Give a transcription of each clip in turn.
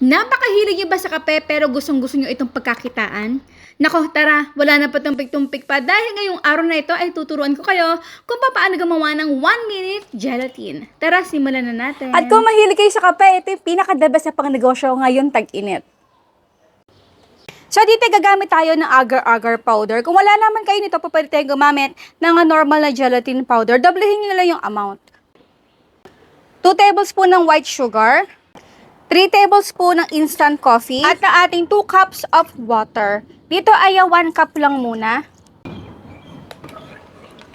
Napakahilig niyo ba sa kape pero gustong-gusto niyo itong pagkakitaan? Nako, tara, wala na pa tumpik-tumpik pa dahil ngayong araw na ito ay tuturuan ko kayo kung paano gumawa ng 1-minute gelatin. Tara, simulan na natin. At kung mahilig kayo sa kape, ito yung pinaka-the best na pangnegosyo ngayon tag-init. So dito gagamit tayo ng agar-agar powder. Kung wala naman kayo nito, pwede tayong gumamit ng normal na gelatin powder. Doblehin nyo na lang yung amount. 2 tablespoon ng white sugar. 3 tablespoon ng instant coffee. At na ating 2 cups of water. Dito ay 1 cup lang muna.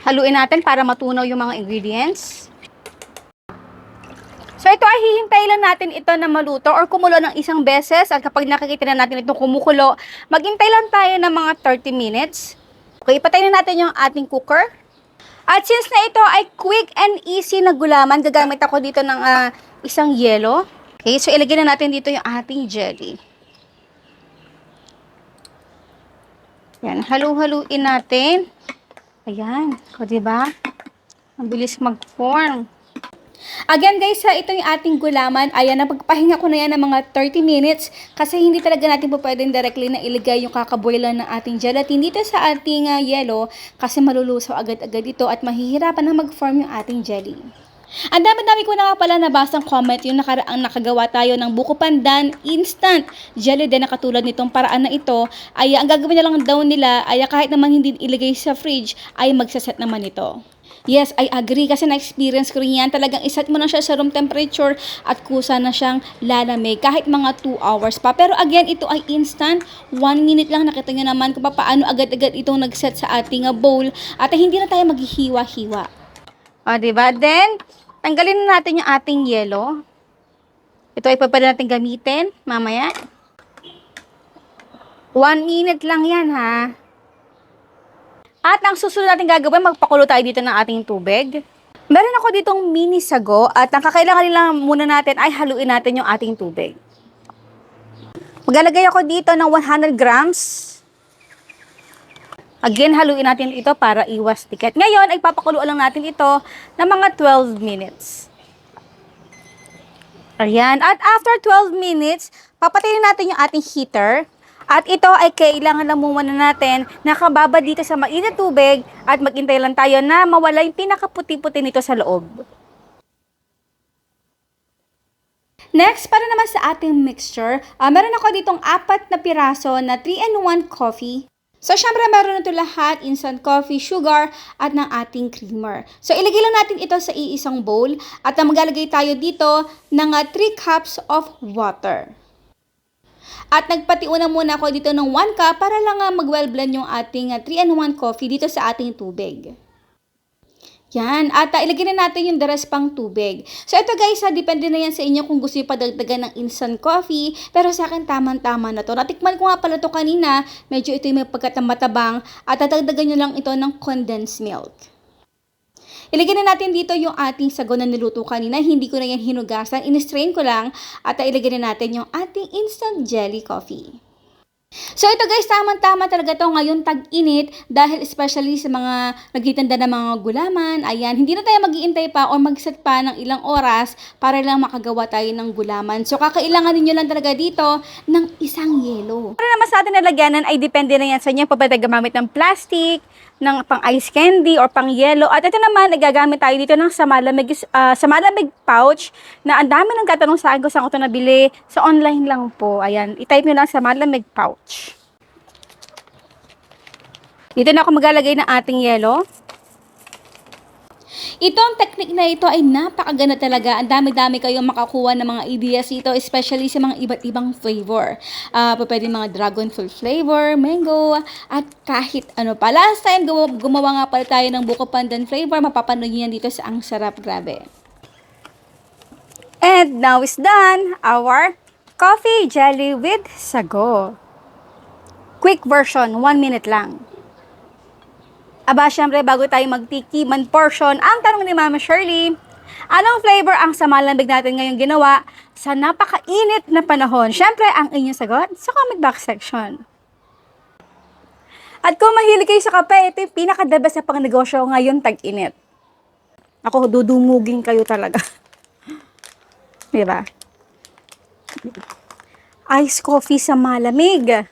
Haluin natin para matunaw yung mga ingredients. So ito ay hihintay lang natin ito na maluto or kumulo ng isang beses. At kapag nakikita na natin itong kumukulo, maghintay lang tayo ng mga 30 minutes. Okay, ipatayin na natin yung ating cooker. At since na ito ay quick and easy na gulaman, gagamit ako dito ng isang yelo. Okay, so ilagay na natin dito yung ating jelly. Yan, halu-haluin natin. Ayan, o diba? Ang bilis mag-form. Again guys, ito yung ating gulaman. Ayan, napagpahinga ko na yan ng mga 30 minutes kasi hindi talaga natin po pwedeng directly na ilagay yung kakaboilan ng ating gelatin dito sa ating yelo kasi malulusaw agad-agad ito at mahihirapan na mag-form yung ating jelly. Ang dami-dami ko na nga pala nabasang comment yung nakaraang nakagawa tayo ng buko pandan instant jelly din na katulad nitong paraan na ito ay ang gagawin na lang daw nila ay kahit naman hindi ilagay sa fridge ay magsaset naman ito. Yes, I agree kasi na-experience ko rin yan. Talagang iset mo na siya sa room temperature at kusa na siyang lalamig kahit mga 2 hours pa. Pero again, ito ay instant. 1 minute lang. Nakita nyo naman kung paano agad-agad itong nag-set sa ating bowl at hindi na tayo maghihiwa-hiwa. O, diba? Then, tanggalin na natin yung ating yelo. Ito ay pwede natin gamitin mamaya. 1 minute lang yan, ha? At ang susunod natin gagawin, magpakulo tayo dito ng ating tubig. Meron ako ditong mini sago at ang kakailangan lang muna natin ay haluin natin yung ating tubig. Maglalagay ako dito ng 100 grams. Again, haluin natin ito para iwas tiket. Ngayon, ay papakulo lang natin ito ng mga 12 minutes. Ayan. At after 12 minutes, papatayin natin yung ating heater. At ito ay kailangan lang muna natin nakababa dito sa mainit tubig at maghintay lang tayo na mawala yung pinakaputi-puti nito sa loob. Next, para naman sa ating mixture, meron ako ditong 4 na piraso na 3-in-1 coffee. So, syempre, meron ito lahat, instant coffee, sugar, at ng ating creamer. So, ilagay lang natin ito sa iisang bowl at maglalagay tayo dito ng 3 cups of water. At nagpatiuna muna ako dito ng 1 cup para lang mag-well blend yung ating 3-in-1 coffee dito sa ating tubig. Yan. At ilagay na natin yung the rest pang tubig. So ito guys, depende na yan sa inyo kung gusto nyo padagdagan ng instant coffee. Pero sa akin, tamang-tama na to. Natikman ko nga pala to kanina. Medyo ito yung may pagkatamatabang. At tatagdagan nyo lang ito ng condensed milk. Ilagay na natin dito yung ating sago na niluto kanina. Hindi ko na yan hinugasan. In-strain ko lang. At ilagay na natin yung ating instant jelly coffee. So ito guys, tamang-tama talaga to ngayon tag-init dahil especially sa mga nagtitinda ng mga gulaman. Ayan, hindi na tayo mag-iintay pa o mag-set pa ng ilang oras para lang makagawa tayo ng gulaman. So kakailanganin nyo lang talaga dito ng isang yelo. Para naman sa atin nalagyanan ay depende na yan sa inyo. Pwede gamamit ng plastic, ng pang ice candy or pang yelo. At ito naman, nagagamit tayo dito ng sa malamig pouch na ang dami nang tatanong sa akin kung saan ko ito nabili. Sa online lang po. Ayan, i-type nyo lang sa malamig pouch. Dito na ako maglalagay ng ating yelo. Itong technique na ito ay napakaganda talaga. Ang dami-dami kayong makakuha ng mga ideas dito, especially sa mga iba't ibang flavor. Pwede mga dragon fruit flavor, mango, at kahit ano pa. Last time, gumawa nga pala tayo ng buko pandan flavor. Mapapanood niyo yan dito sa Ang Sarap. Grabe. And now is done our coffee jelly with sago. Quick version, 1 minute lang. Aba, syempre, bago tayo magtikiman portion, ang tanong ni Mama Shirley, anong flavor ang sa malamig natin ngayon ginawa sa napakainit na panahon? Syempre, ang inyong sagot sa comment box section. At kung mahilig kayo sa kape, ito yung pinaka-the best na pangnegosyo ngayon tag-init. Ako, dudumugin kayo talaga. Diba? iced coffee sa malamig.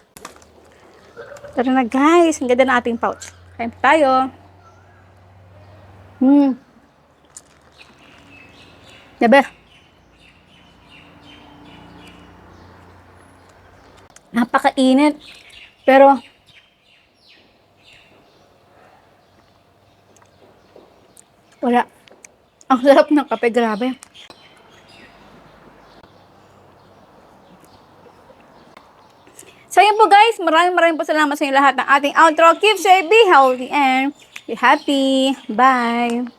Tara na guys, ang ganda ng ating pouch. Kain pa tayo. Diba? Napakainit. Pero, wala. Ang sarap ng kape, grabe. So yun po guys, maraming po salamat sa inyo lahat ng ating outro. Keep safe, be healthy, and be happy. Bye!